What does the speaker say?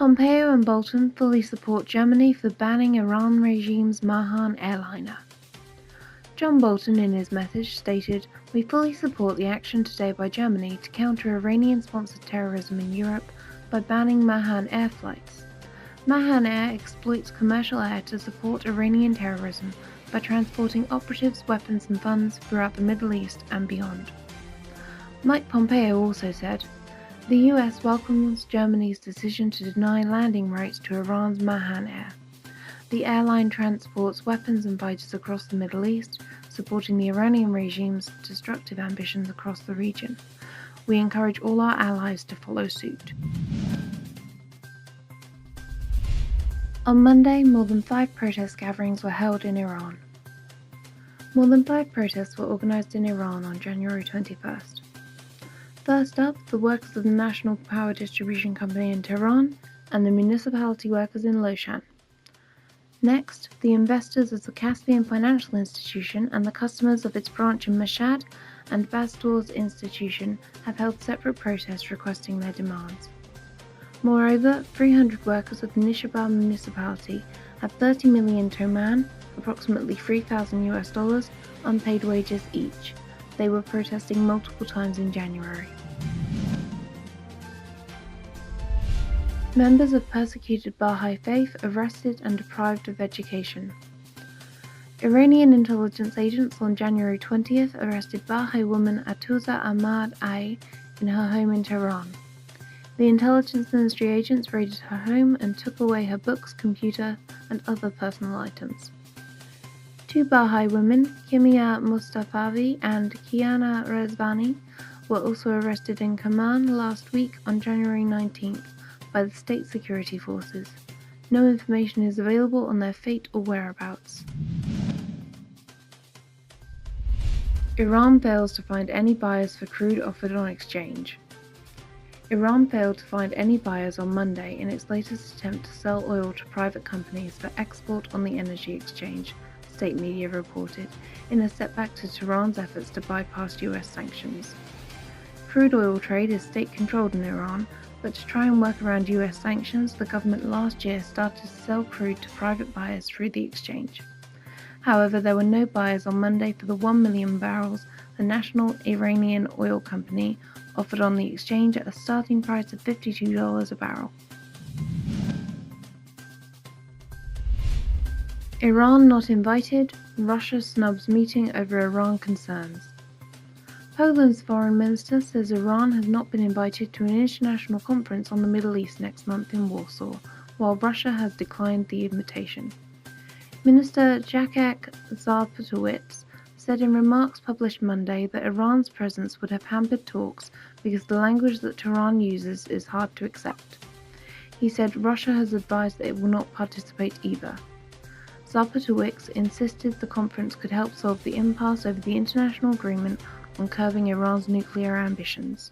Pompeo and Bolton fully support Germany for banning Iran regime's Mahan airliner. John Bolton in his message stated, "We fully support the action today by Germany to counter Iranian-sponsored terrorism in Europe by banning Mahan air flights. Mahan Air exploits commercial air to support Iranian terrorism by transporting operatives, weapons and funds throughout the Middle East and beyond." Mike Pompeo also said, "The US welcomes Germany's decision to deny landing rights to Iran's Mahan Air. The airline transports weapons and fighters across the Middle East, supporting the Iranian regime's destructive ambitions across the region. We encourage all our allies to follow suit." On Monday, more than 5 protest gatherings were held in Iran. More than 5 protests were organized in Iran on January 21st. First up, the workers of the National Power Distribution Company in Tehran and the municipality workers in Lowshan. Next, the investors of the Caspian financial institution and the customers of its branch in Mashhad and Badr Toos institution have held separate protests requesting their demands. Moreover, 300 workers of the Nishabur municipality have 30 million Toman, approximately $3,000 unpaid wages each. They were protesting multiple times in January. Members of persecuted Baha'i faith arrested and deprived of education. Iranian intelligence agents on January 20th arrested Baha'i woman Atuza Ahmad Ai in her home in Tehran. The intelligence ministry agents raided her home and took away her books, computer, and other personal items. 2 Baha'i women, Kimia Mustafavi and Kiana Rezvani, were also arrested in Toman last week on January 19th by the state security forces. No information is available on their fate or whereabouts. Iran fails to find any buyers for crude offered on exchange. Iran failed to find any buyers on Monday in its latest attempt to sell oil to private companies for export on the energy exchange, state media reported, in a setback to Tehran's efforts to bypass US sanctions. Crude oil trade is state-controlled in Iran, but to try and work around US sanctions, the government last year started to sell crude to private buyers through the exchange. However, there were no buyers on Monday for the 1 million barrels the national Iranian oil company offered on the exchange at a starting price of $52 a barrel. Iran not invited, Russia snubs meeting over Iran concerns. Poland's foreign minister says Iran has not been invited to an international conference on the Middle East next month in Warsaw, while Russia has declined the invitation. Minister Jacek Zarpatowicz said in remarks published Monday that Iran's presence would have hampered talks because the language that Tehran uses is hard to accept. He said Russia has advised that it will not participate either. Zarpatowicz insisted the conference could help solve the impasse over the international agreement on curbing Iran's nuclear ambitions.